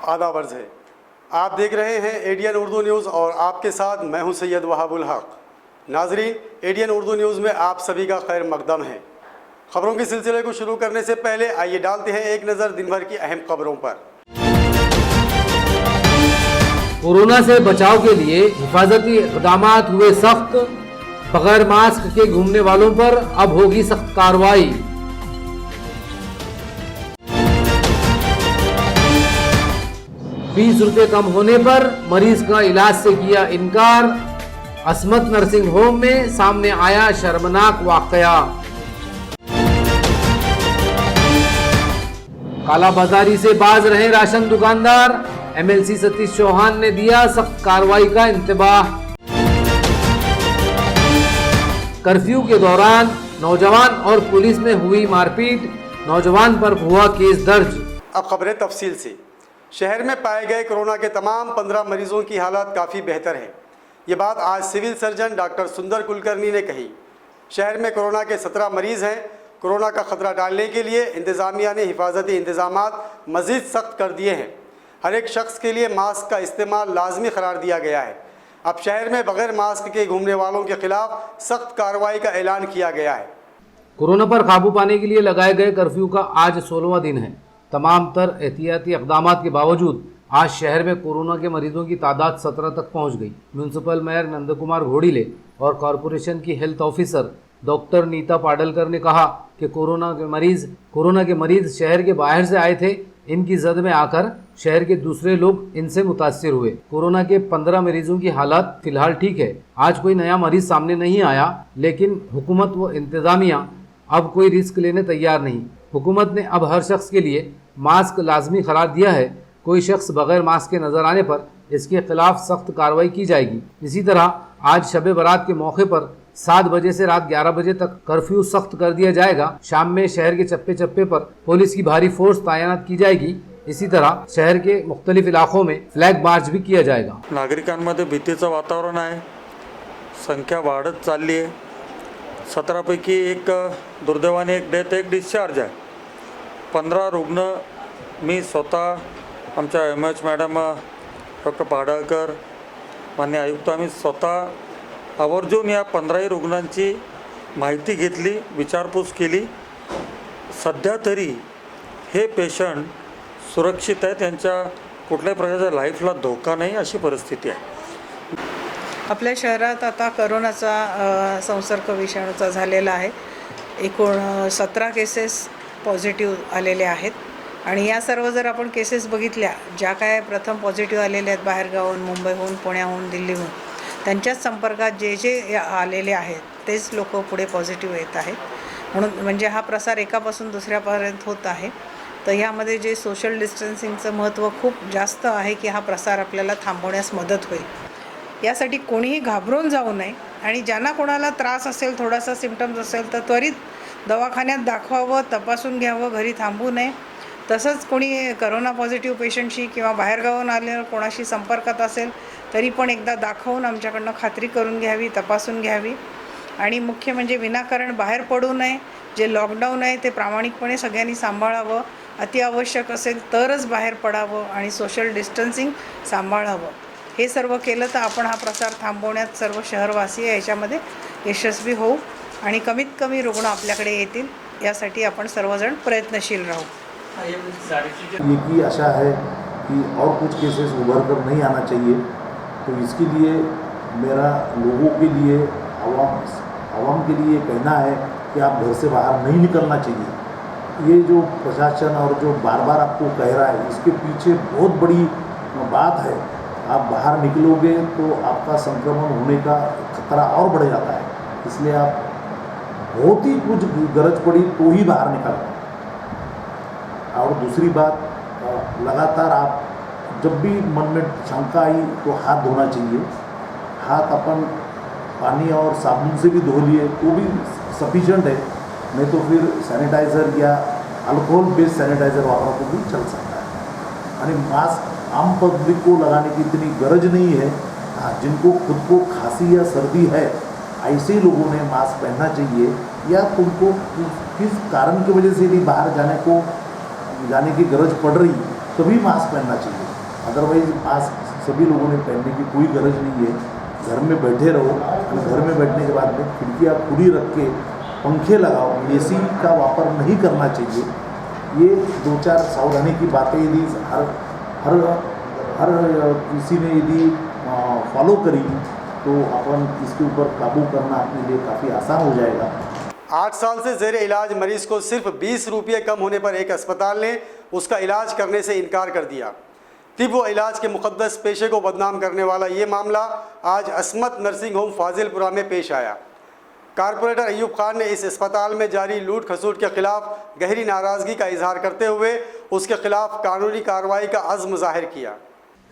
आदाब अर्ज़ है। आप देख रहे हैं एडीएन उर्दू न्यूज़ और आपके साथ मैं हूं सैयद वहाबुल हक। नाजरीन, एडीएन उर्दू न्यूज़ में आप सभी का खैर मकदम है। खबरों के सिलसिले को शुरू करने से पहले आइए डालते हैं एक नज़र दिन भर की अहम खबरों पर। कोरोना से बचाव के लिए हिफाजती इक़दाम हुए सख्त, बगैर मास्क के घूमने वालों पर अब होगी सख्त कार्रवाई। ₹20 कम होने पर मरीज का इलाज से किया इनकार। असमत नर्सिंग होम में सामने आया शर्मनाक वाकया। कालाबाजारी से बाज रहे राशन दुकानदार, एमएलसी सतीश चौहान ने दिया सख्त कार्रवाई का इंतबाह। कर्फ्यू के दौरान नौजवान और पुलिस में हुई मारपीट, नौजवान पर हुआ केस दर्ज। अब खबरें तफसील से। शहर में पाए गए कोरोना के तमाम 15 मरीजों की हालत काफ़ी बेहतर है। ये बात आज सिविल सर्जन डॉक्टर सुंदर कुलकर्णी ने कही। शहर में कोरोना के 17 मरीज़ हैं। कोरोना का खतरा टालने के लिए इंतज़ामिया ने हिफाजती इंतज़ामात मज़ीद सख्त कर दिए हैं। हर एक शख्स के लिए मास्क का इस्तेमाल लाजमी करार दिया गया है। अब शहर में बगैर मास्क के घूमने वालों के खिलाफ सख्त कार्रवाई का ऐलान किया गया है। कोरोना पर काबू पाने के लिए लगाए गए कर्फ्यू का आज 16वां दिन है। तमाम तर एहतियाती इक़दाम के बावजूद आज शहर में कोरोना के मरीजों की तादाद 17 तक पहुंच गई। म्यूनसिपल मेयर नंद कुमार घोड़ीले और कॉरपोरेशन की health officer doctor Neeta Padalkar ने कहा कि कोरोना के मरीज शहर के बाहर से आए थे। इनकी जद में आकर शहर के दूसरे लोग इनसे मुतासिर हुए। कोरोना के 15 मरीजों की हालत फिलहाल ठीक है। आज कोई नया मरीज सामने नहीं आया, लेकिन हुकूमत व इंतज़ामिया अब कोई रिस्क लेने तैयार नहीं। हुकूमत ने अब हर शख्स के लिए मास्क लाजमी करार दिया है। कोई शख्स बगैर मास्क के नजर आने पर इसके खिलाफ सख्त कार्रवाई की जाएगी। इसी तरह आज शब बारात के मौके पर 7 बजे से रात 11 बजे तक कर्फ्यू सख्त कर दिया जाएगा। शाम में शहर के चप्पे चप्पे पर पुलिस की भारी फोर्स तैनात की जाएगी। इसी तरह शहर के मुख्तलिफ इलाकों में फ्लैग मार्च भी किया जाएगा। नागरिकांमध्ये भीतीचं वातावरण आहे, संख्या वाढत चालली आहे। 17 पैकी एक दुर्दैवाने एक डेथ, एक डिस्चार्ज आहे। 15 रुग्ण मी स्वतः, आमच्या MH मॅडम डॉक्टर पाडळकर, मान्य आयुक्त, आम्ही स्वतः आवर्जून या 15 रुग्णांची माहिती घेतली, विचारपूस केली। सध्या तरी हे पेशंट सुरक्षित आहेत, त्यांच्या कुठल्याही प्रकारच्या लाईफला धोका नाही अशी परिस्थिती आहे। आपल्या शहरात आता कोरोनाचा संसर्ग विषाणूचा झालेला आहे। एकूण 17 केसेस पॉझिटिव्ह आलेले आहेत आणि या सर्व जर आपण केसेस बघितल्या, ज्या काय प्रथम पॉझिटिव्ह आलेले आहेत बाहेरगावून, मुंबईहून, पुण्याहून, दिल्लीहून, त्यांच्याच संपर्कात जे आलेले आहेत तेच लोक पुढे पॉझिटिव्ह येत आहेत। म्हणून म्हणजे हा प्रसार एकापासून दुसऱ्यापर्यंत होत आहे। तर यामध्ये जे सोशल डिस्टन्सिंगचं महत्त्व खूप जास्त आहे की हा प्रसार आपल्याला थांबवण्यास मदत होईल। यासाठी कोणीही घाबरून जाऊ नये आणि ज्यांना कोणाला त्रास असेल, थोडासा सिम्पटम्स असेल तर त्वरित दवाखान्यात दाखवावं, तपासून घ्यावं, घरी थांबू नये। तसंच कोणी कोरोना पॉझिटिव्ह पेशंटशी किंवा बाहेरगावून आलेलं कोणाशी संपर्कात असेल तरी पण एकदा दाखवून आमच्याकडनं खात्री करून घ्यावी, तपासून घ्यावी। आणि मुख्य म्हणजे विनाकारण बाहेर पडू नये। जे लॉकडाऊन आहे ते प्रामाणिकपणे सगळ्यांनी सांभाळावं। अतिआवश्यक असेल तरच बाहेर पडावं आणि सोशल डिस्टन्सिंग सांभाळावं। हे सर्व केलं तर आपण हा प्रसार थांबवण्यात सर्व शहरवासी याच्यामध्ये यशस्वी होऊ आणि कमीत कमी रुग्ण आपल्याकडे येतील यासाठी आपण सर्वजण प्रयत्नशील राहू। ये आशा है कि और कुछ केसेस उभर कर नहीं आना चाहिए। तो इसके लिए मेरा लोगों के लिए, आवाम के लिए कहना है कि आप घर से बाहर नहीं निकलना चाहिए। ये जो प्रशासन और जो बार बार आपको कह रहा है, इसके पीछे बहुत बड़ी बात है। आप बाहर निकलोगे तो आपका संक्रमण होने का खतरा और बढ़ जाता है। इसलिए आप बहुत ही कुछ गरज पड़ी तो ही बाहर निकलना। और दूसरी बात, लगातार आप जब भी मन में शंका आई तो हाथ धोना चाहिए। हाथ अपन पानी और साबुन से भी धो लिए तो भी सफिशिएंट है, नहीं तो फिर सैनिटाइज़र या अल्कोहल बेस्ड सैनिटाइज़र वाला तो भी चल सकता है। और मास्क आम पब्लिक को लगाने की इतनी गरज नहीं है। जिनको खुद को खांसी या सर्दी है, ऐसे लोगों ने मास्क पहनना चाहिए। या तुमको किस कारण की वजह से भी बाहर जाने की गरज पड़ रही तभी मास्क पहनना चाहिए। अदरवाइज मास्क सभी लोगों ने पहनने की कोई गरज नहीं है। घर में बैठे रहो और घर में बैठने के बाद में खिड़कियाँ खुली रख के पंखे लगाओ, एसी का वापर नहीं करना चाहिए। ये 2-4 सावधानी की बातें यदि हर किसी ने यदि फॉलो करी तो अपन इसके ऊपर काबू करना अपने लिए काफ़ी आसान हो जाएगा। 8 साल से ज़ेर इलाज मरीज को सिर्फ 20 रुपये कम होने पर एक अस्पताल ने उसका इलाज करने से इनकार कर दिया। तिब व इलाज के मुक़द्दस पेशे को बदनाम करने वाला ये मामला आज अस्मत नर्सिंग होम फाजिलपुरा में पेश आया। कारपोरेटर अयूब खान ने इस अस्पताल में जारी लूट खसूट के खिलाफ गहरी नाराज़गी का इजहार करते हुए उसके खिलाफ कानूनी कार्रवाई का अज़्म ज़ाहिर किया।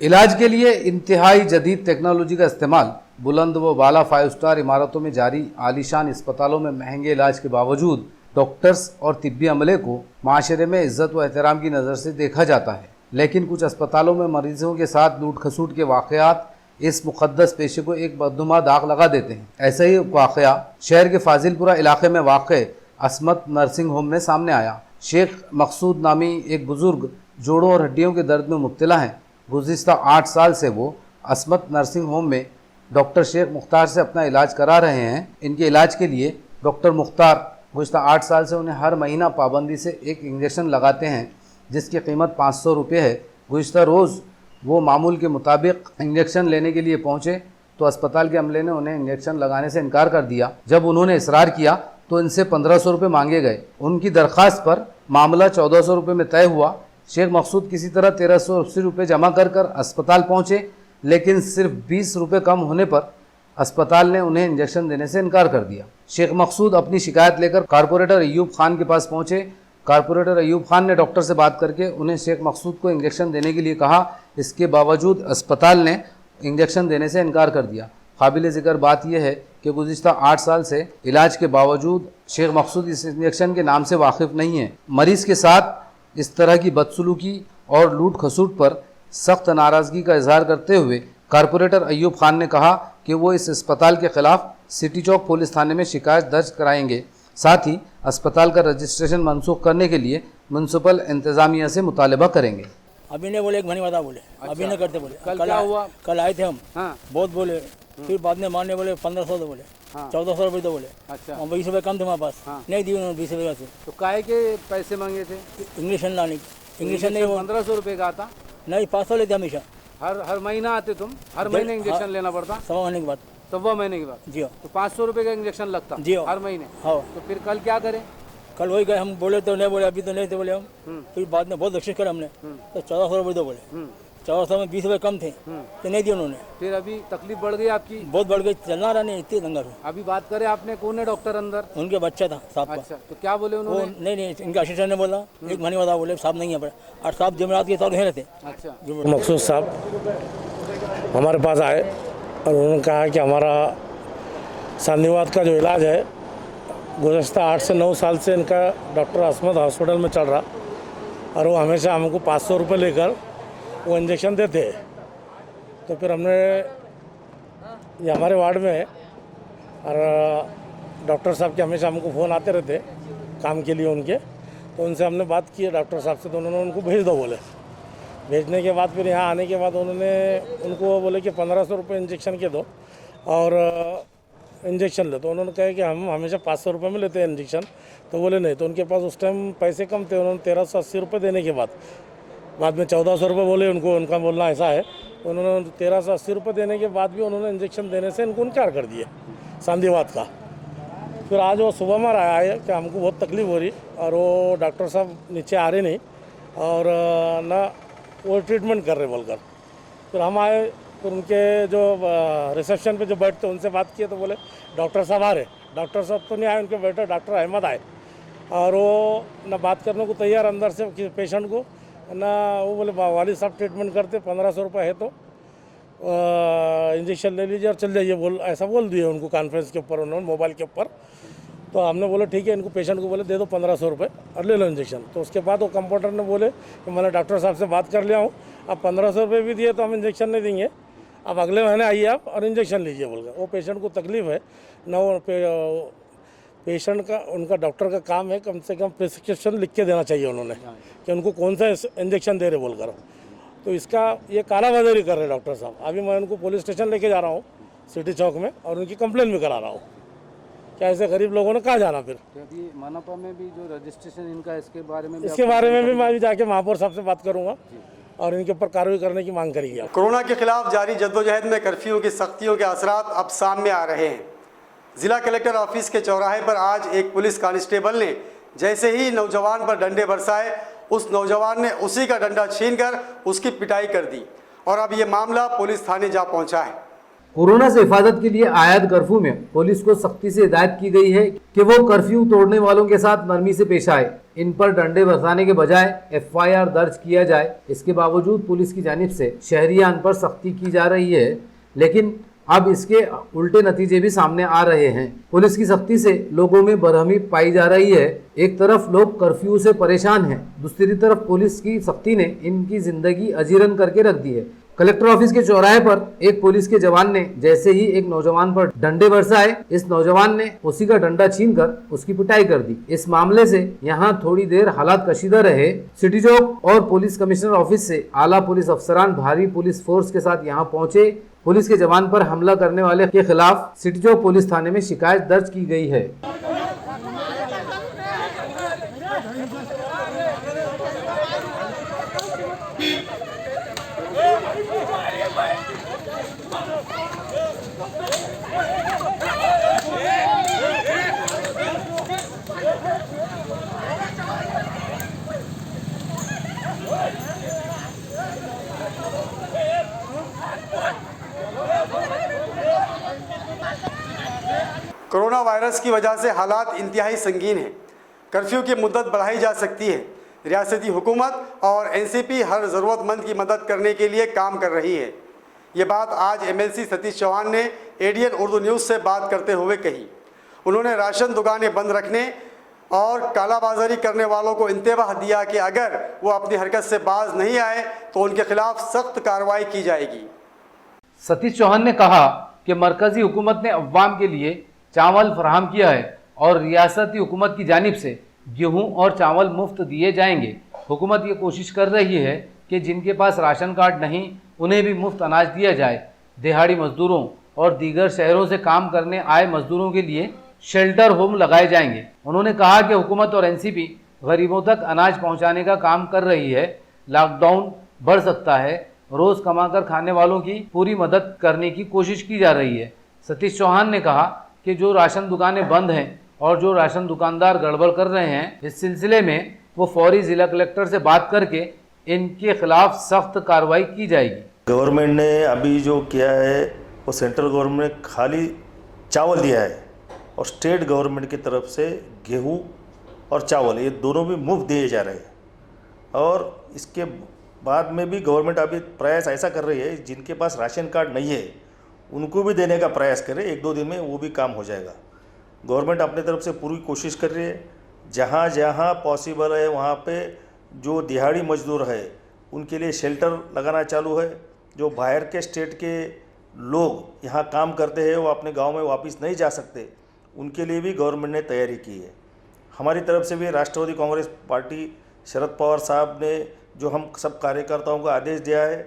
इलाज के लिए इंतहाई जदीद टेक्नोलॉजी का इस्तेमाल बुलंद व बाला 5 स्टार इमारतों में जारी आलीशान अस्पतालों में महंगे इलाज के बावजूद डॉक्टर्स और तिब्बी अमले को माशरे में इज्जत व एहतराम की नज़र से देखा जाता है, लेकिन कुछ अस्पतालों में मरीजों के साथ लूट खसूट के वाक़यात इस मुक़द्दस पेशे को एक बदनुमा दाग लगा देते हैं। ऐसा ही वाक़या शहर के फाजिलपुरा इलाके में वाक़ अस्मत नर्सिंग होम में सामने आया। शेख मकसूद नामी एक बुज़ुर्ग जोड़ों और हड्डियों के दर्द में मुब्तला हैं। गुज़िश्ता 8 साल से वो अस्मत नर्सिंग होम में डॉक्टर शेख मुख्तार से अपना इलाज करा रहे हैं। इनके इलाज के लिए डॉक्टर मुख्तार गुज़िश्ता 8 साल से उन्हें हर महीना पाबंदी से एक इंजेक्शन लगाते हैं जिसकी कीमत 500 रुपये है। गुज़िश्ता रोज़ वो मामूल के मुताबिक इंजेक्शन लेने के लिए पहुँचे तो अस्पताल के अमले ने उन्हें इंजेक्शन लगाने से इनकार कर दिया। जब उन्होंने इसरार किया तो इनसे 1500 रुपये मांगे गए। उनकी दरख्वास्त पर मामला 1400 रुपये में तय हुआ। शेख मकसूद किसी तरह 1380 रुपये जमा कर अस्पताल पहुँचे, लेकिन सिर्फ 20 रुपये कम होने पर अस्पताल ने उन्हें इंजेक्शन देने से इनकार कर दिया। शेख मकसूद अपनी शिकायत लेकर कारपोरेटर अयूब खान के पास पहुँचे। कारपोरेटर अयूब खान ने डॉक्टर से बात करके उन्हें शेख मकसूद को इंजेक्शन देने के लिए कहा। इसके बावजूद अस्पताल ने इंजेक्शन देने से इनकार कर दिया। काबिल ज़िक्र बात यह है कि गुज़िश्ता 8 साल से इलाज के बावजूद शेख मकसूद इस इंजेक्शन के नाम से वाकिफ़ नहीं है। मरीज़ के साथ इस तरह की बदसलूकी और लूट खसूट पर सख्त नाराज़गी का इजहार करते हुए कारपोरेटर अयूब खान ने कहा कि वो इस अस्पताल के ख़िलाफ़ सिटी चौक पुलिस थाने में शिकायत दर्ज कराएंगे। साथ ही अस्पताल का रजिस्ट्रेशन मनसूख करने के लिए म्युनिसिपल इंतज़ामिया से मुतालबा करेंगे। अभी नहीं बोले, एक महीने बाद बोले। अच्छा। अभी नहीं करते बोले। कल क्या हुआ? कल आए थे हम। हाँ। बहुत बोले। फिर बाद में मारने बोले 1500 तो बोले। हाँ। 1400 रुपये तो बोले। अच्छा। 20 रुपये कम थे हमारे पास। हाँ। नहीं दिए उन्होंने 20 रुपये से। तो काहे के पैसे मांगे थे? इंजेक्शन लाने की। इंजेक्शन नहीं, 1500 रुपये का आता। नहीं 500 लेते हमेशा। हर महीना आते तुम? हर महीने इंजेक्शन लेना पड़ता? 1.25 महीने के बाद। 1.25 महीने के बाद? जी हाँ। तो 500 रुपये का इंजेक्शन लगता जी हाँ। हर महीने? हाँ। तो फिर कल क्या करें? कल वही गए हम, बोले तो नहीं बोले, अभी तो नहीं थे बोले हम। फिर बाद में बहुत कोशिश करा हमने तो 1400 रुपये तो बोले। 1400 में 20 रुपये कम थे तो नहीं दिए उन्होंने। फिर अभी तकलीफ बढ़ गई आपकी? बहुत बढ़ गई, चलना रहा नहीं, इतनी दंगा। अभी बात करें आपने, कौन है डॉक्टर अंदर? उनके बच्चा था साहब का। अच्छा, तो क्या बोले वो उन्होंने? नहीं, इनके असिस्टेंट ने बोला एक महीने बाद बोले साहब नहीं है पर, और साहब जमरात के साथ नहीं रहते। अच्छा। मकसूद साहब हमारे पास आए और उन्होंने कहा कि हमारा संधिवात का जो इलाज है गुज़श्ता 8 से 9 साल से इनका डॉक्टर अस्मत हॉस्पिटल में चल रहा और वो हमेशा हमको 500 रुपये लेकर वो इंजेक्शन देते हैं। तो फिर हमने ये हमारे वार्ड में है और डॉक्टर साहब के हमेशा हमको फ़ोन आते रहते काम के लिए उनके, तो उनसे हमने बात की है डॉक्टर साहब से, तो उन्होंने उनको भेज दो बोले। भेजने के बाद फिर यहाँ आने के बाद उन्होंने उनको बोले कि 1500 रुपये इंजेक्शन के दो और इंजेक्शन ले। तो उन्होंने कहा कि हम हमेशा 500 रुपये में लेते हैं इंजेक्शन। तो बोले नहीं, तो उनके पास उस टाइम पैसे कम थे। उन्होंने 1380 रुपये देने के बाद में 1400 रुपये बोले उनको, उनका बोलना ऐसा है। तो उन्होंने 1380 रुपये देने के बाद भी उन्होंने इंजेक्शन देने से इनको इनकार कर दिए संधिवात का। फिर आज वो सुबह में आया है कि हमको बहुत तकलीफ़ हो रही और वो डॉक्टर साहब नीचे आ रहे नहीं और ना वो ट्रीटमेंट कर रहे बोलकर। फिर हम आए, फिर उनके जो रिसेप्शन पे जो बैठते उनसे बात किए तो बोले डॉक्टर साहब आ रहे। डॉक्टर साहब तो नहीं आए, उनके बेटे डॉक्टर अहमद आए और वो ना बात करने को तैयार अंदर से पेशेंट को ना, वो बोले वाली साहब ट्रीटमेंट करते 1500 रुपये है तो इंजेक्शन ले लीजिए और चल जाइए, ऐसा बोल दिए उनको कॉन्फ्रेंस के ऊपर, उन्होंने मोबाइल के ऊपर। तो हमने बोला ठीक है, इनको पेशेंट को बोले दे दो 1500 रुपये और ले लो इंजेक्शन। तो उसके बाद वो कंपाउंडर ने बोले कि मैंने डॉक्टर साहब से बात कर लिया हूँ, अब 1500 रुपये भी दिए तो हम इंजेक्शन नहीं देंगे, अब अगले महीने आइए आप और इंजेक्शन लीजिए बोलकर। वो पेशेंट को तकलीफ़ है ना, वो पेशेंट का उनका डॉक्टर का काम है कम से कम प्रिस्क्रिप्शन लिख के देना चाहिए उन्होंने कि उनको कौन सा इंजेक्शन दे रहे बोलकर। तो इसका ये कालाबाजारी कर रहे हैं डॉक्टर साहब। अभी मैं उनको पुलिस स्टेशन लेके जा रहा हूँ सिटी चौक में, और उनकी कंप्लेन भी करा रहा हूँ। क्या ऐसे गरीब लोगों ने कहाँ जाना फिर? अभी मानापा में भी जो रजिस्ट्रेशन इनका, इसके बारे में भी मैं अभी जाके महापौर साहब से बात करूँगा और इनके ऊपर कार्रवाई करने की मांग करेंगे। कोरोना के खिलाफ जारी जद्दोजहद में कर्फ्यू की सख्तियों के असरात अब सामने आ रहे हैं। जिला कलेक्टर ऑफिस के चौराहे पर आज एक पुलिस कांस्टेबल ने जैसे ही नौजवान पर डंडे बरसाए, उस नौजवान ने उसी का डंडा छीनकर उसकी पिटाई कर दी और अब ये मामला पुलिस थाने जा पहुंचा है। कोरोना से हिफाजत के लिए आयत कर्फ्यू में पुलिस को सख्ती से हिदायत की गई है कि वो कर्फ्यू तोड़ने वालों के साथ नरमी से पेश आए। इन पर डंडे बरसाने के बजाय FIR दर्ज किया जाए। इसके बावजूद पुलिस की जानिब से शहरियान पर सख्ती की जा रही है, लेकिन अब इसके उल्टे नतीजे भी सामने आ रहे हैं। पुलिस की सख्ती से लोगों में बरहमी पाई जा रही है। एक तरफ लोग कर्फ्यू से परेशान हैं, दूसरी तरफ पुलिस की सख्ती ने इनकी जिंदगी अजीरन करके रख दी है। कलेक्टर ऑफिस के चौराहे पर एक पुलिस के जवान ने जैसे ही एक नौजवान पर डंडे बरसाए, इस नौजवान ने उसी का डंडा छीनकर उसकी पिटाई कर दी। इस मामले से यहां थोड़ी देर हालात कशीदा रहे। सिटी चौक और पुलिस कमिश्नर ऑफिस से आला पुलिस अफसरान भारी पुलिस फोर्स के साथ यहां पहुंचे। पुलिस के जवान पर हमला करने वाले के खिलाफ सिटी चौक पुलिस थाने में शिकायत दर्ज की गई है। कोरोना वायरस की वजह से हालात इंतहाई संगीन हैं। कर्फ्यू की मुद्दत बढ़ाई जा सकती है। रियासती हुकूमत और NCP हर ज़रूरतमंद की मदद करने के लिए काम कर रही है। ये बात आज MLC सतीश चौहान ने ADN उर्दू न्यूज़ से बात करते हुए कही। उन्होंने राशन दुकानें बंद रखने और कालाबाजारी करने वालों को इंतबाह दिया कि अगर वो अपनी हरकत से बाज नहीं आए तो उनके खिलाफ सख्त कार्रवाई की जाएगी। सतीश चौहान ने कहा कि मरकजी हुकूमत ने अवाम के लिए चावल फराहम किया है और रियासती हुकूमत की जानिब से गेहूं और चावल मुफ्त दिए जाएंगे। हुकूमत ये कोशिश कर रही है कि जिनके पास राशन कार्ड नहीं उन्हें भी मुफ्त अनाज दिया जाए। दिहाड़ी मजदूरों और दीगर शहरों से काम करने आए मजदूरों के लिए शेल्टर होम लगाए जाएंगे। उन्होंने कहा कि हुकूमत और NCP गरीबों तक अनाज पहुंचाने का काम कर रही है। लॉकडाउन बढ़ सकता है, रोज़ कमाकर खाने वालों की पूरी मदद करने की कोशिश की जा रही है। सतीश चौहान ने कहा कि जो राशन दुकानें बंद हैं और जो राशन दुकानदार गड़बड़ कर रहे हैं, इस सिलसिले में वो फौरी ज़िला कलेक्टर से बात करके इनके खिलाफ सख्त कार्रवाई की जाएगी। गवर्नमेंट ने अभी जो किया है वो सेंट्रल गवर्नमेंट ने खाली चावल दिया है और स्टेट गवर्नमेंट की तरफ से गेहूं और चावल ये दोनों भी मुफ्त दिए जा रहे हैं। और इसके बाद में भी गवर्नमेंट अभी प्रयास ऐसा कर रही है जिनके पास राशन कार्ड नहीं है उनको भी देने का प्रयास करे। 1-2 दिन में वो भी काम हो जाएगा। गवर्नमेंट अपने तरफ से पूरी कोशिश कर रही है। जहाँ जहाँ पॉसिबल है वहाँ पे जो दिहाड़ी मजदूर है उनके लिए शेल्टर लगाना चालू है। जो बाहर के स्टेट के लोग यहाँ काम करते हैं वो अपने गांव में वापस नहीं जा सकते, उनके लिए भी गवर्नमेंट ने तैयारी की है। हमारी तरफ से भी राष्ट्रवादी कांग्रेस पार्टी शरद पवार साहब ने जो हम सब कार्यकर्ताओं को आदेश दिया है,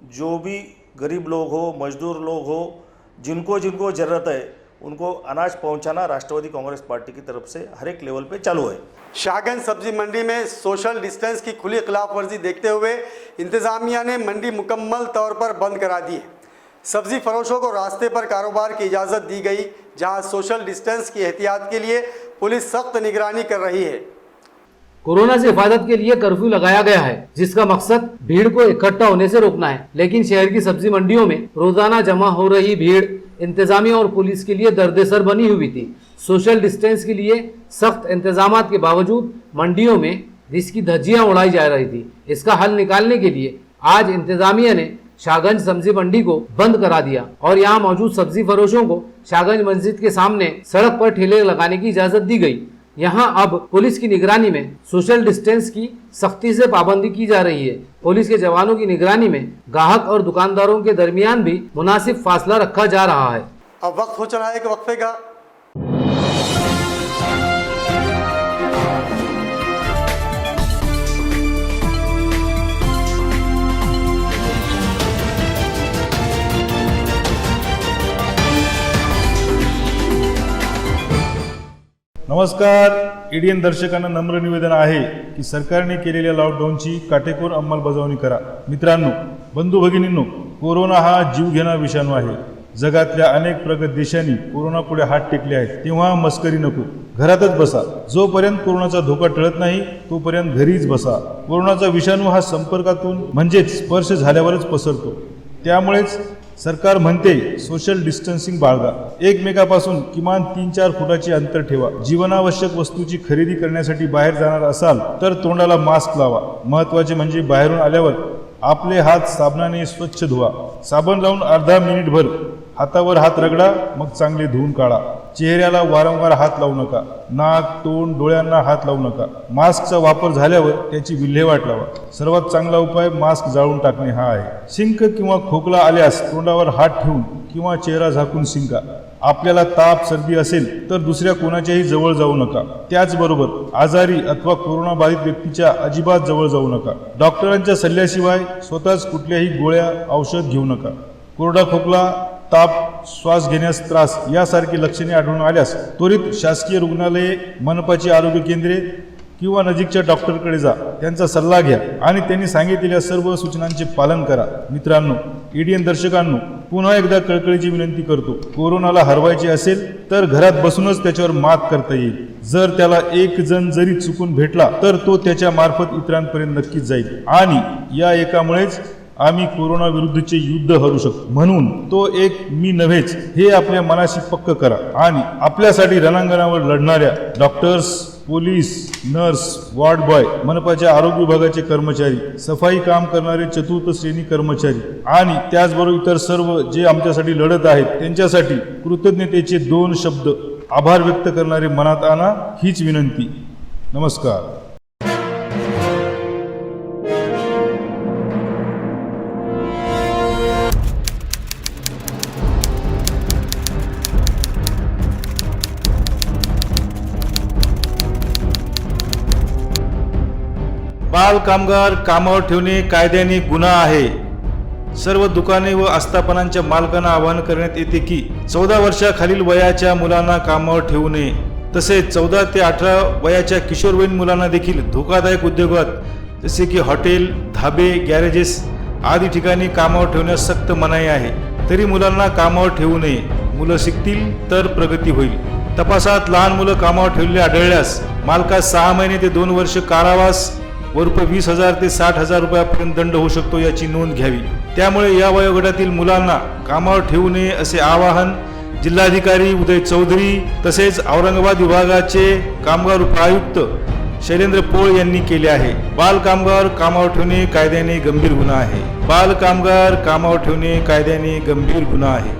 जो भी गरीब लोग हो, मजदूर लोग हो, जिनको जिनको ज़रूरत है उनको अनाज पहुंचाना राष्ट्रवादी कांग्रेस पार्टी की तरफ से हर एक लेवल पे चालू है। शाहगंज सब्जी मंडी में सोशल डिस्टेंस की खुली खिलाफ वर्जी देखते हुए इंतज़ामिया ने मंडी मुकम्मल तौर पर बंद करा दी है। सब्जी फरोशों को रास्ते पर कारोबार की इजाज़त दी गई, जहां सोशल डिस्टेंस की एहतियात के लिए पुलिस सख्त निगरानी कर रही है। कोरोना से हिफाजत के लिए कर्फ्यू लगाया गया है, जिसका मकसद भीड़ को इकट्ठा होने से रोकना है। लेकिन शहर की सब्जी मंडियों में रोजाना जमा हो रही भीड़ इंतजामिया और पुलिस के लिए दर्देसर बनी हुई थी। सोशल डिस्टेंस के लिए सख्त इंतजाम के बावजूद मंडियों में इसकी धज्जियां उड़ाई जा रही थी। इसका हल निकालने के लिए आज इंतजामिया ने शाहगंज सब्जी मंडी को बंद करा दिया और यहाँ मौजूद सब्जी फरोशों को शाहगंज मस्जिद के सामने सड़क पर ठेले लगाने की इजाजत दी गई। यहाँ अब पुलिस की निगरानी में सोशल डिस्टेंस की सख्ती से पाबंदी की जा रही है। पुलिस के जवानों की निगरानी में ग्राहक और दुकानदारों के दरमियान भी मुनासिब फासला रखा जा रहा है। अब वक्त हो चला है एक वक्फे का। नमस्कार. एडीएन दर्शकांना नम्र निवेदन आहे की सरकारने केलेल्या लॉकडाऊनची काटेकोर अंमलबजावणी करा. मित्रांनो, बंधू भगिनींनो, कोरोना हा जीवघेणा विषाणू आहे. जगातल्या अनेक प्रगत देशांनी कोरोनापुढे हात टेकले आहेत. तेव्हा मस्करी नको, घरातच बसा. जोपर्यंत कोरोनाचा धोका टळत नाही तोपर्यंत घरीच बसा. कोरोनाचा विषाणू हा संपर्कातून म्हणजेच स्पर्श झाल्यावरच पसरतो. त्यामुळेच सरकार म्हणते सोशल डिस्टन्सिंग बाळगा. एकमेकापासून किमान 3-4 फुटाचे अंतर ठेवा. जीवनावश्यक वस्तूची खरेदी करण्यासाठी बाहेर जाणार असाल तर तोंडाला मास्क लावा. महत्त्वाचे म्हणजे बाहेरून आल्यावर आपले हात साबणाने स्वच्छ धुवा. साबण लावून अर्धा मिनिटभर हातावर हात रगडा, मग चांगले धुवून काढा. चेहऱ्याला वारंवार हात लावू नका. नाक, तोंड, डोळ्यांना हात लावू नका. मास्कचा वापर झाल्यावर त्याची विल्हेवाट लावा. सर्वात चांगला उपाय मास्क जाळून टाकणे हा आहे. शिंक किंवा खोकला आल्यास तोंडावर हात ठेवून किंवा चेहरा झाकून शिंका. आपल्याला ताप, सर्दी असेल तर दुसऱ्या कोणाच्याही जवळ जाऊ नका. त्याचबरोबर आजारी अथवा कोरोना बाधित व्यक्तीच्या अजिबात जवळ जाऊ नका. डॉक्टरांच्या सल्ल्याशिवाय स्वतःच कुठल्याही गोळ्या, औषध घेऊ नका. कोरडा खोकला, ताप, श्वास घेण्यास त्रास यासारखी लक्षणे आढळून आल्यास त्वरित शासकीय रुग्णालये, मनपाची आरोग्य केंद्रे किंवा नजीकच्या डॉक्टरकडे जा. त्यांचा सल्ला घ्या आणि त्यांनी सांगितलेल्या सर्व सूचनांचे पालन करा. मित्रांनो, एडीएन दर्शकांनो, पुन्हा एकदा कळकळीची विनंती करतो, कोरोनाला हरवायचे असेल तर घरात बसूनच त्याच्यावर मात करता येईल. जर त्याला एक जण जरी चुकून भेटला तर तो त्याच्या मार्फत इतरांपर्यंत नक्कीच जाईल आणि या एकामुळेच आम्ही कोरोना विरुद्धचे युद्ध हरू शकतो. म्हणून तो एक मी नव्हेच हे आपल्या मनाशी पक्क करा आणि आपल्यासाठी रणांगणावर लढणाऱ्या doctors, police, nurse, ward boy, मनपाच्या आरोग्य विभागाचे कर्मचारी, सफाई काम करणारे चतुर्थ श्रेणी कर्मचारी आणि त्याचबरोबर इतर सर्व जे आमच्यासाठी लढत आहेत त्यांच्यासाठी कृतज्ञतेचे 2 शब्द आभार व्यक्त करणारे मनात आणा, हीच विनंती. नमस्कार. बाल कामगार कामावर ठेवणे कायद्याने गुन्हा आहे. सर्व दुकाने व आस्थापनांच्या मालकांना आवाहन करण्यात येते की 14 वर्षाखालील वयाच्या मुलांना कामावर ठेवू नये. तसेच 14 ते 18 वयाच्या किशोरवयीन मुलांना देखील धोकादायक उद्योगात जसे की हॉटेल, धाबे, गॅरेजेस आदी ठिकाणी कामावर ठेवण्यास सक्त मनाई आहे. तरी मुलांना कामावर ठेवू नये. मुलं शिकतील तर प्रगती होईल. तपासात लहान मुलं कामावर ठेवलेले आढळल्यास मालकास 6 महिने ते 2 वर्ष कारावास व रुपये 20,000 ते 60,000 रुपयापर्यंत दंड होऊ शकतो, याची नोंद घ्यावी. त्यामुळे या वयोगटातील मुलांना कामावर ठेवू नये असे आवाहन जिल्हाधिकारी उदय चौधरी तसेच औरंगाबाद विभागाचे कामगार उपायुक्त शैलेंद्र पोळ यांनी केले आहे. बाल कामगार कामावर ठेवणे कायद्याने गंभीर गुन्हा आहे. बाल कामगार कामावर ठेवणे कायद्याने गंभीर गुन्हा आहे.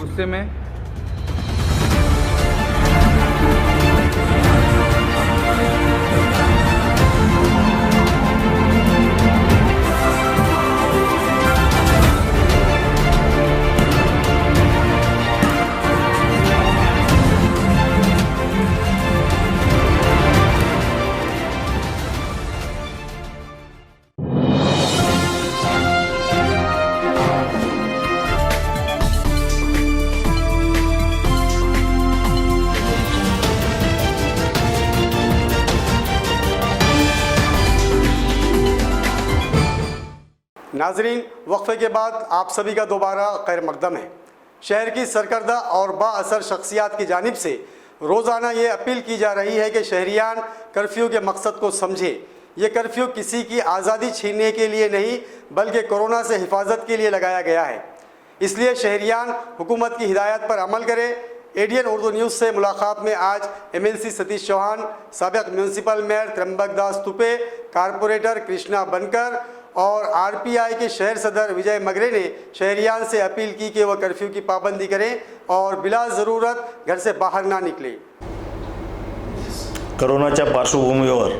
गुस्से में नाजरीन, वक्फे के बाद आप सभी का दोबारा खैर मकदम है। शहर की सरकर्दा और बाअसर शख्सियात की जानिब से रोज़ाना ये अपील की जा रही है कि शहरियान कर्फ्यू के मकसद को समझे। ये कर्फ्यू किसी की आज़ादी छीनने के लिए नहीं बल्कि कोरोना से हिफाजत के लिए लगाया गया है। इसलिए शहरियान हुकूमत की हिदायत पर अमल करें। एडीएन उर्दू न्यूज़ से मुलाकात में आज एमएलसी सतीश चौहान, साबिक म्यूनसिपल मेयर त्र्यंबक दास तुपे, कारपोरेटर कृष्णा बनकर और आरपीआई के शहर सदर विजय मगरे ने शहरियान से अपील की कि वह कर्फ्यू की पाबंदी करें और बिला ज़रूरत घर से बाहर ना निकले। करोनाच्या पार्श्वभूमीवर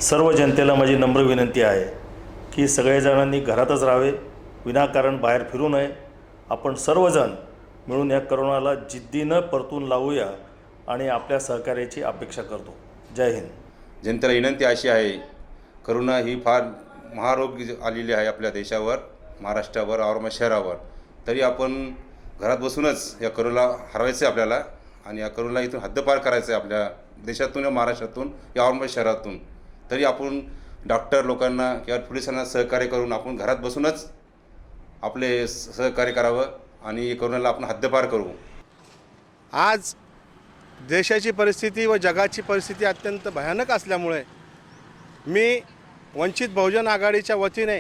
सर्व जनतेला माझी नम्र विनंती आहे की सगळेजणांनी घरातच राहावे, विनाकारण बाहेर फिरू नये। आपण सर्वजण मिळून या करोनाला जिद्दीनं परतून लावूया आणि आपल्या सहकार्याची अपेक्षा करतो। जय हिंद। जनतेला विनंती अशी आहे, करोना ही फार महारोग आलेली आहे आपल्या देशावर, महाराष्ट्रावर, औरंगाबाद शहरावर। तरी आपण घरात बसूनच या करोनाला हरवायचं आहे आपल्याला आणि या करोनाला इथून हद्दपार करायचं आहे आपल्या देशातून, महाराष्ट्रातून, या औरंगाबाद शहरातून। तरी आपण डॉक्टर लोकांना किंवा पोलिसांना सहकार्य करून आपण घरात बसूनच आपले सहकार्य करावं आणि करोनाला आपण हद्दपार करू। आज देशाची परिस्थिती व जगाची परिस्थिती अत्यंत भयानक असल्यामुळे मी वंचित बहुजन आघाडीच्या वतीने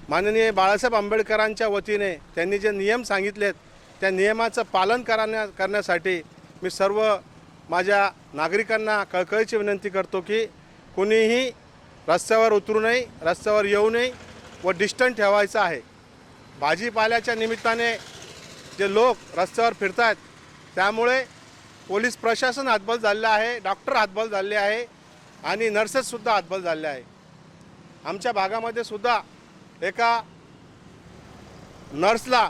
माननीय बाळासाहेब आंबेडकरांच्या वतीने त्यांनी जे नियम सांगितलेत त्या नियमाचं पालन करण्यासाठी मी सर्व माझ्या नागरिकांना कळकळीची विनंती करतो की कोणीही रस्त्यावर उतरू नये, रस्त्यावर येऊ नये व डिस्टन्स ठेवायचं आहे। भाजीपाल्याच्या निमित्ताने जे लोक रस्त्यावर फिरतात त्यामुळे पोलीस प्रशासन हतबल झालेलं आहे, डॉक्टर हतबल झाले आहे आणि नर्सेससुद्धा हतबल झाले आहे। आमच्या भागामध्ये सुद्धा एका नर्सला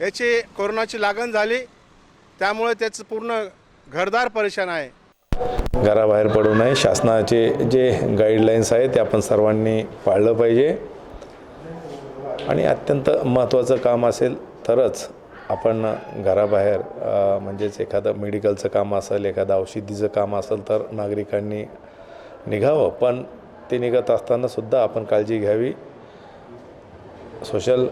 याची कोरोनाची लागण झाली, त्यामुळे त्याचं पूर्ण घरदार परेशान आहे। घराबाहेर पडू नये, शासनाचे जे गाईडलाईन्स आहेत ते आपण सर्वांनी पाळलं पाहिजे आणि अत्यंत महत्त्वाचं काम असेल तरच आपण घराबाहेर म्हणजेच एखादं मेडिकलचं काम असेल, एखादं औषधीचं काम असेल तर नागरिकांनी निघावं, पण ते निघत असतानासुद्धा आपण काळजी घ्यावी। सोशल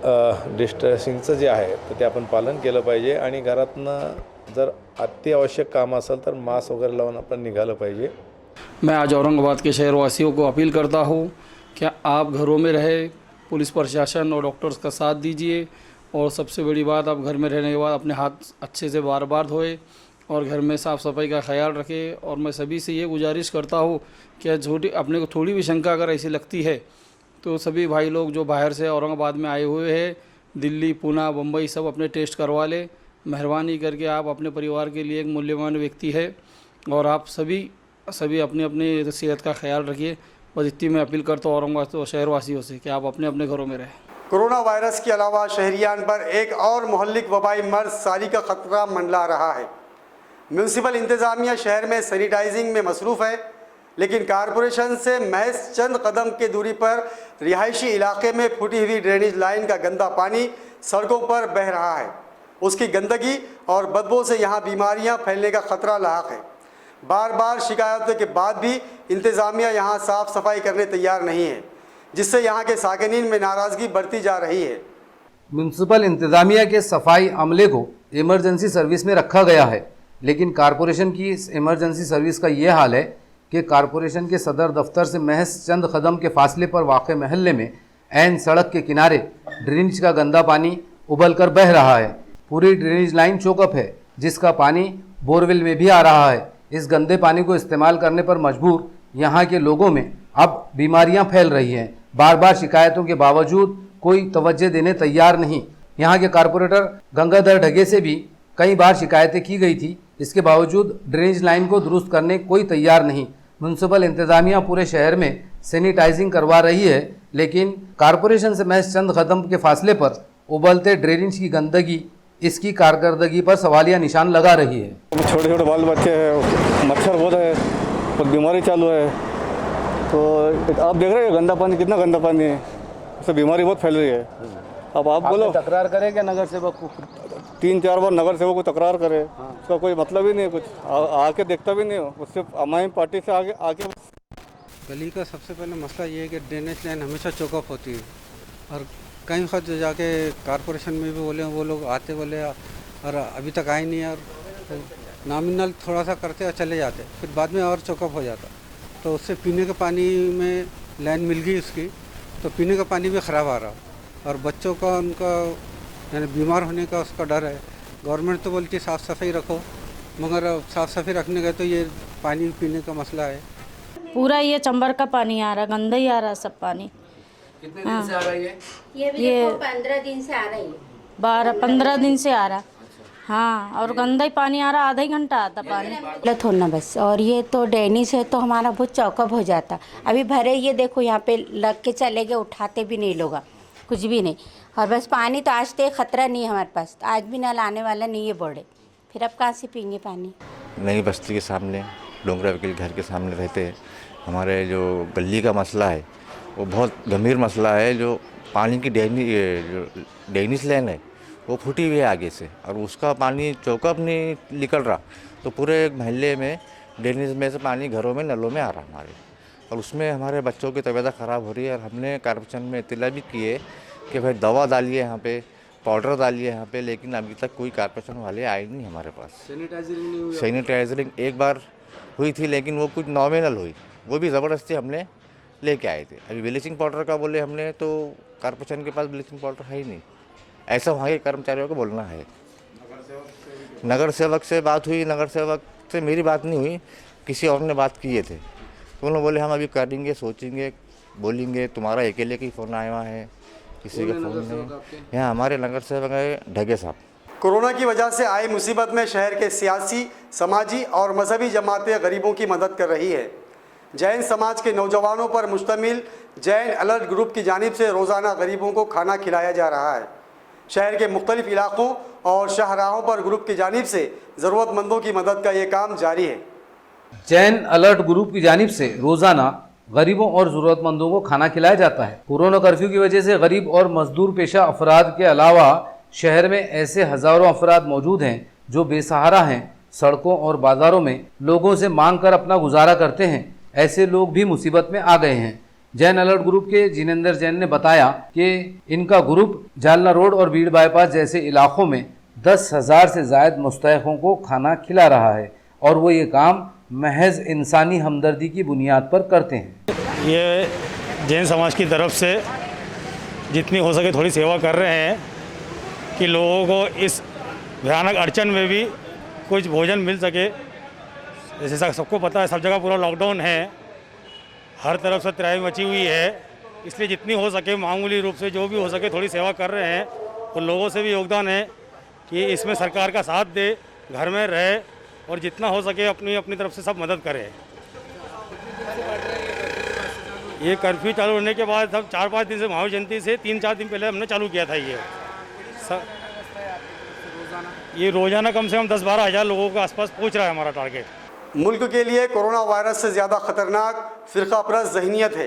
डिस्टन्सिंगचं जे आहे तर ते आपण पालन केलं पाहिजे आणि घरातनं जर अत्यावश्यक काम असेल तर मास्क वगैरे लावून आपण निघालं पाहिजे। मैं आज औरंगाबाद के शहरवासियों को अपील करता हूँ कि आप घरों में रहे, पुलिस प्रशासन और डॉक्टर्स का साथ दीजिए और सबसे बड़ी बात, आप घर में रहने के बाद अपने हाथ अच्छे से बार बार धोए और घर में साफ़ सफाई का ख्याल रखें। और मैं सभी से ये गुजारिश करता हूँ कि अपने को थोड़ी भी शंका अगर ऐसी लगती है तो सभी भाई लोग जो बाहर से औरंगाबाद में आए हुए हैं, दिल्ली, पुणे, मुंबई, सब अपने टेस्ट करवा लें। मेहरबानी करके, आप अपने परिवार के लिए एक मूल्यवान व्यक्ति है और आप सभी अपने अपने सेहत का ख्याल रखिए। बस इतनी मैं अपील करता हूँ औरंगाबाद शहरवासियों से कि आप अपने अपने घरों में रहें। कोरोना वायरस के अलावा शहरियान पर एक और मोहल्लिक वबाई मर्ज सारी का खतरा मंडला रहा है। म्यूनसिपल इंतज़ामिया शहर में सैनिटाइजिंग में मसरूफ़ है, लेकिन कारपोरेशन से महज चंद कदम की दूरी पर रिहायशी इलाके में फूटी हुई ड्रेनेज लाइन का गंदा पानी सड़कों पर बह रहा है। उसकी गंदगी और बदबू से यहाँ बीमारियाँ फैलने का खतरा लाहक है। बार बार शिकायतों के बाद भी इंतज़ामिया यहाँ साफ़ सफाई करने तैयार नहीं है, जिससे यहाँ के साकिनीन में नाराज़गी बढ़ती जा रही है। म्यूनसिपल इंतज़ामिया के सफाई अमले को इमरजेंसी सर्विस में रखा गया है, लेकिन कारपोरेशन की इस इमरजेंसी सर्विस का ये हाल है कि कारपोरेशन के सदर दफ्तर से महज चंद कदम के फासले पर वाक़ महल्ले में ऐन सड़क के किनारे ड्रेनेज का गंदा पानी उबल कर बह रहा है। पूरी ड्रेनेज लाइन चौकअप है, जिसका पानी बोरवेल में भी आ रहा है। इस गंदे पानी को इस्तेमाल करने पर मजबूर यहाँ के लोगों में अब बीमारियाँ फैल रही हैं। बार बार शिकायतों के बावजूद कोई तवज्जो देने तैयार नहीं। यहाँ के कारपोरेटर गंगाधर ढगे से भी कई बार शिकायतें की गई थी, इसके बावजूद ड्रेनेज लाइन को दुरुस्त करने कोई तैयार नहीं। म्यूनसिपल इंतज़ामिया पूरे शहर में सैनिटाइजिंग करवा रही है, लेकिन कारपोरेशन से महज चंद कदम के फासले पर उबलते ड्रेनेज की गंदगी इसकी कारकर्दगी पर सवालिया निशान लगा रही है। छोटे छोटे बाल बच्चे हैं, मच्छर बहुत है और बीमारी चालू है। तो आप देख रहे हैं गंदा पानी, कितना गंदा पानी है, उससे बीमारी बहुत फैल रही है। अब आप बोलो, तकरार करें क्या नगर सेवक को? 3-4 बार नगर सेवक को तकरार करे, उसका कोई मतलब ही नहीं है, कुछ आके देखता भी नहीं हो। उससे हमारी पार्टी से आगे गली का सबसे पहले मसला ये है कि ड्रेनेज लाइन हमेशा चौकअप होती है। और कई वक्त जाके कारपोरेशन में भी बोले, वो लोग आते बोले और अभी तक आए नहीं, और तो नॉमिनल थोड़ा सा करते और चले जाते, फिर बाद में और चौकअप हो जाता। तो उससे पीने के पानी में लाइन मिल गई उसकी, तो पीने का पानी भी ख़राब आ रहा, और बच्चों का उनका यानी बीमार होने का उसका डर है। गवर्नमेंट तो बोलती है साफ़ सफाई रखो, मगर साफ़ सफाई रखने गए तो ये पानी पीने का मसला है। पूरा ये चंबर का पानी आ रहा, गंदा ही आ रहा सब पानी। कितने दिन से आ रहा है ये 15 दिन से आ रही है, 12-15 दिन से आ रहा। हाँ, और गंदा ही पानी आ रहा, आधा ही घंटा आता पानी। गलत होना बस, और ये तो डेनिस है तो हमारा बहुत चौकअप हो जाता। अभी भरे ये देखो यहाँ पे लग के चले गए, उठाते भी नहीं लोग, कुछ भी नहीं। और बस पानी तो आज तक खतरा नहीं है हमारे पास, आज भी नल आने वाला नहीं है बोर्डे, फिर अब कहाँ से पीएंगे पानी। नई बस्ती के सामने, डोंगरा वकील घर के सामने रहते हैं। हमारे जो गली का मसला है वो बहुत गंभीर मसला है। जो पानी की डेनिस लाइन है वो फूटी हुई है आगे से, और उसका पानी चौकअप नहीं निकल रहा, तो पूरे मोहल्ले में डेनिस में से पानी घरों में नलों में आ रहा हमारे, और उसमें हमारे बच्चों की तबीयत ख़राब हो रही है। और हमने कारपोरेशन में इत्तला भी की है कि भाई दवा डालिए यहाँ पे, पाउडर डालिए यहाँ पे, लेकिन अभी तक कोई कारपोरेशन वाले आए नहीं हमारे पास। सैनिटाइजरिंग एक बार हुई थी, लेकिन वो कुछ नॉमिनल हुई, वो भी ज़बरदस्ती हमने लेके आए थे। अभी ब्लीचिंग पाउडर का बोले हमने, तो कारपोरेशन के पास ब्लीचिंग पाउडर है ही नहीं, ऐसा वहाँ के कर्मचारियों को बोलना है। नगर सेवक से बात हुई, नगर सेवक से मेरी बात नहीं हुई, किसी और ने बात किए थे, तो उन्होंने बोले हम अभी करेंगे, सोचेंगे, बोलेंगे। तुम्हारा अकेले का ही फ़ोन आया हुआ है, किसी का फ़ोन नहीं। यहाँ हमारे नगर सेवक है ढगे साहब। कोरोना की वजह से आई मुसीबत में शहर के सियासी, समाजी और मजहबी जमातें गरीबों की मदद कर रही है। जैन समाज के नौजवानों पर मुश्तमिल जैन अलर्ट ग्रुप की जानिब से रोज़ाना गरीबों को खाना खिलाया जा रहा है। शहर के मुख्तलिफ इलाकों और शाहराहों पर ग्रुप की जानिब से ज़रूरतमंदों की मदद का ये काम जारी है। जैन अलर्ट ग्रुप की जानिब से रोजाना गरीबों और ज़रूरतमंदों को खाना खिलाया जाता है। कोरोना कर्फ्यू की वजह से गरीब और मजदूर पेशा अफराद के अलावा शहर में ऐसे हज़ारों अफराद मौजूद हैं जो बेसहारा हैं, सड़कों और बाज़ारों में लोगों से मांग कर अपना गुजारा करते हैं। ऐसे लोग भी मुसीबत में आ गए हैं। जैन अलर्ट ग्रुप के जिनेंद्र जैन ने बताया कि इनका ग्रुप जालना रोड और बीड़ बाईपास जैसे इलाकों में 10,000 से ज़ायद मुस्तहिकों को खाना खिला रहा है, और वो ये काम महज इंसानी हमदर्दी की बुनियाद पर करते हैं। ये जैन समाज की तरफ से जितनी हो सके थोड़ी सेवा कर रहे हैं कि लोगों को इस भयानक अड़चन में भी कुछ भोजन मिल सके। जैसे सबको पता है सब जगह पूरा लॉकडाउन है, हर तरफ से तराई मची हुई है, इसलिए जितनी हो सके मामूली रूप से जो भी हो सके थोड़ी सेवा कर रहे हैं। और लोगों से भी योगदान है कि इसमें सरकार का साथ दे, घर में रहे और जितना हो सके अपनी अपनी तरफ से सब मदद करें। ये कर्फ्यू चालू होने के बाद सब 4-5 दिन से महावीर जयंती से 3-4 दिन पहले हमने चालू किया था। ये रोज़ाना कम से कम 10-12 हज़ार लोगों के आसपास पहुंच रहा है हमारा टारगेट। मुल्क के लिए कोरोना वायरस से ज़्यादा ख़तरनाक फ़िरक़ापरस्त ज़हनीत है।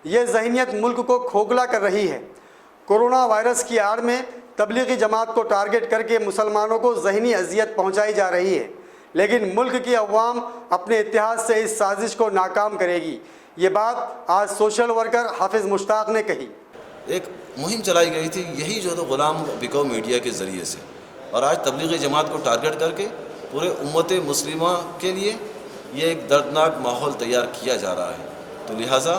ये ज़हनीत मुल्क को खोखला कर रही है। कोरोना वायरस की आड़ में तबलीगी जमात को टारगेट करके मुसलमानों को ज़हनी अजियत पहुँचाई जा रही है, लेकिन मुल्क की अवाम अपने इत्तेहाद से इस साजिश को नाकाम करेगी। ये बात आज सोशल वर्कर हाफिज़ मुश्ताक ने कही। एक मुहिम चलाई गई थी, यही जो तो ग़ुलाम बिकाऊ मीडिया के ज़रिए से, और आज तबलीगी जमात को टारगेट करके पूरे उम्मत मुस्लिमा के लिए ये एक दर्दनाक माहौल तैयार किया जा रहा है। तो लिहाजा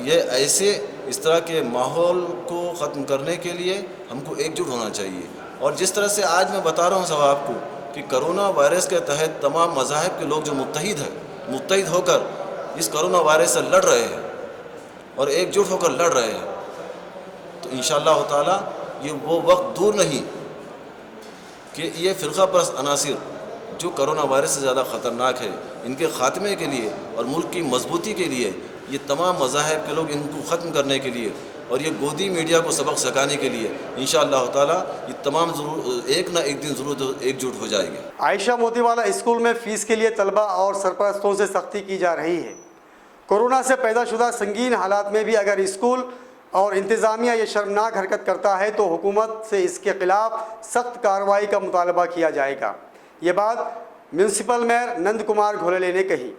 ये ऐसे इस तरह के माहौल को ख़त्म करने के लिए हमको एकजुट होना चाहिए। और जिस तरह से आज मैं बता रहा हूँ सब आपको कि कोरोना वायरस के तहत तमाम मज़ाहिब के लोग जो मुत्तहिद होकर इस कोरोना वायरस से लड़ रहे हैं और एकजुट होकर लड़ रहे हैं, तो इंशाअल्लाह ताला ये वो वक्त दूर नहीं कि ये फ़िरक़ापरस्त अनासिर जो कोरोना वायरस से ज़्यादा ख़तरनाक है, इनके ख़ात्मे के लिए और मुल्क की मजबूती के लिए ये तमाम मज़ाहिब के लोग इनको ख़त्म करने के लिए और ये गोदी मीडिया को सबक सिखाने के लिए इंशाअल्लाह ताला ये तमाम एक ना एक दिन ज़रूर एकजुट हो जाएंगे। आयशा मोतीवाला स्कूल में फ़ीस के लिए तलबा और सरपरस्तों से सख्ती की जा रही है। कोरोना से पैदाशुदा संगीन हालात में भी अगर स्कूल और इंतज़ामिया ये शर्मनाक हरकत करता है तो हुकूमत से इसके ख़िलाफ़ सख्त कार्रवाई का मुतालबा किया जाएगा। ये बात म्यूनसिपल मेयर नंद कुमार घोलले ने कही।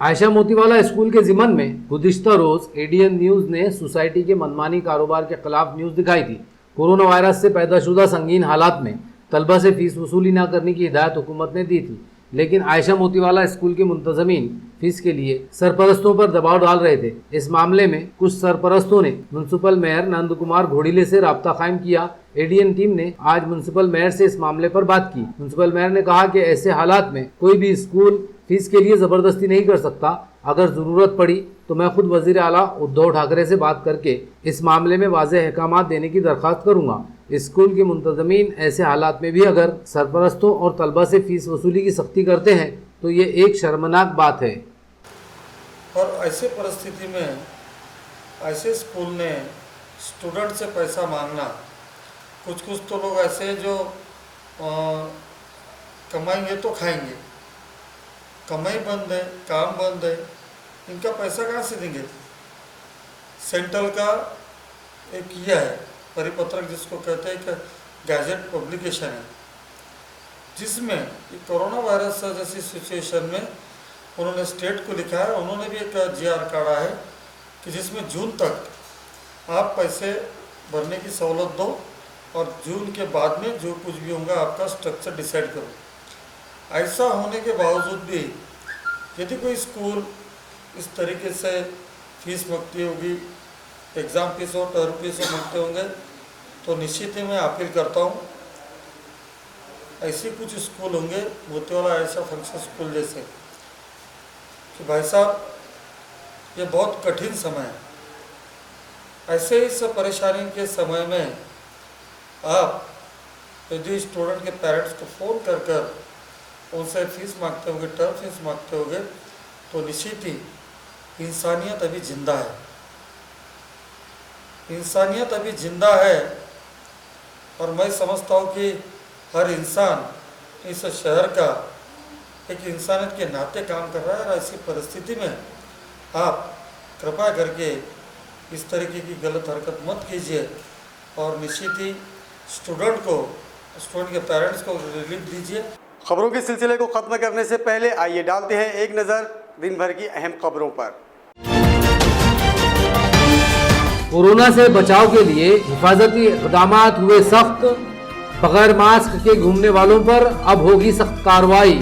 आयशा मोतीवाला स्कूल के ज़िमन में गुज़िश्ता रोज़ एडीएन न्यूज़ ने सोसाइटी के मनमानी कारोबार के खिलाफ न्यूज़ दिखाई थी। कोरोना वायरस से पैदाशुदा संगीन हालात में तलबा से फीस वसूली न करने की हिदायत हुकूमत ने दी थी, लेकिन आयशा मोतीवाला स्कूल के मुंतज़मीन फीस के लिए सरपरस्तों पर दबाव डाल रहे थे। इस मामले में कुछ सरपरस्तों ने म्युनिसिपल मेयर नंद कुमार घोड़िले से राब्ता कायम किया। एडीएन टीम ने आज म्युनिसिपल मेयर से इस मामले पर बात की। म्युनिसिपल मेयर ने कहा कि ऐसे हालात में कोई भी स्कूल फीस के लिए ज़बरदस्ती नहीं कर सकता। अगर ज़रूरत पड़ी तो मैं खुद वज़ीर आला उद्धव ठाकरे से बात करके इस मामले में वाज़ेह अहकामात देने की दरख्वास्त करूँगा। स्कूल के मुंतज़मीन ऐसे हालात में भी अगर सरपरस्तों और तलबा से फ़ीस वसूली की सख्ती करते हैं तो ये एक शर्मनाक बात है। और ऐसे परिस्थिति में ऐसे स्कूल ने स्टूडेंट से पैसा मांगना, कुछ तो लोग ऐसे जो कमाएंगे तो खाएंगे, कमाई बंद है, काम बंद है, इनका पैसा कहाँ से देंगे। सेंट्रल का एक किया है परिपत्रक जिसको कहते हैं कि गैजेट पब्लिकेशन है, जिसमें कोरोना वायरस जैसी सिचुएशन में उन्होंने स्टेट को लिखा है। उन्होंने भी एक जीआर काढ़ा है कि जिसमें जून तक आप पैसे भरने की सहूलत दो और जून के बाद में जो कुछ भी होगा आपका स्ट्रक्चर डिसाइड करो। ऐसा होने के बावजूद भी यदि कोई स्कूल इस तरीके से फीस मांगती होगी, एग्ज़ाम फीस और टर्म फीस मांगते होंगे, तो निश्चित ही मैं अपील करता हूँ ऐसे कुछ स्कूल होंगे मोतीवाला ऐसा फंक्शन स्कूल जैसे कि भाई साहब ये बहुत कठिन समय है। ऐसे इस परेशानी के समय में आप यदि स्टूडेंट के पेरेंट्स को फ़ोन कर उनसे फीस मांगते होंगे, टर्म फीस मांगते होंगे, तो निश्चित ही इंसानियत अभी जिंदा है। इंसानियत अभी जिंदा है और मैं समझता हूँ कि हर इंसान इस शहर का एक इंसानियत के नाते काम कर रहा है। और ऐसी परिस्थिति में आप कृपया करके इस तरीके की गलत हरकत मत कीजिए और निश्चित ही स्टूडेंट के पेरेंट्स को रिलीफ दीजिए। खबरों के सिलसिले को ख़त्म करने से पहले आइए डालते हैं एक नज़र दिन भर की अहम खबरों पर। कोरोना से बचाव के लिए हिफाजती इक़दामात हुए सख्त, बगैर मास्क के घूमने वालों पर अब होगी सख्त कार्रवाई।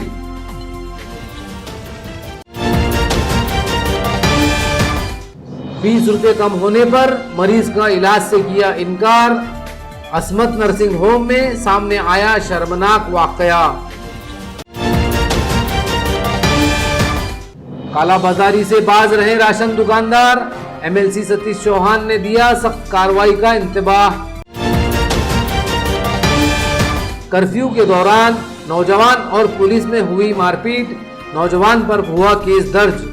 ₹20 कम होने पर मरीज का इलाज से किया इनकार। असमत नर्सिंग होम में सामने आया शर्मनाक वाकया। कालाबाजारी से बाज रहे राशन दुकानदार, एमएलसी सतीश चौहान ने दिया सख्त कार्रवाई का इंतबाह। कर्फ्यू के दौरान नौजवान और पुलिस में हुई मारपीट, नौजवान पर हुआ केस दर्ज।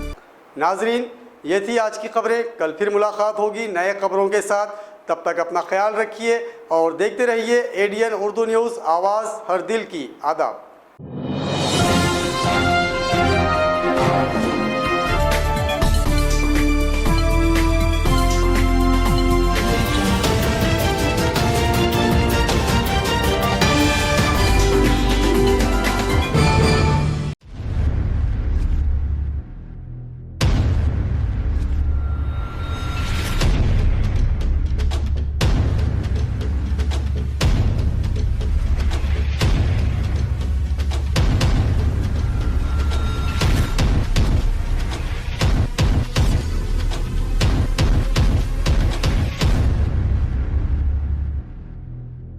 नाजरीन, ये थी आज की खबरें। कल फिर मुलाकात होगी नए खबरों के साथ। तब तक अपना ख्याल रखिए और देखते रहिए एडीएन उर्दू न्यूज़, आवाज़ हर दिल की। आदाब।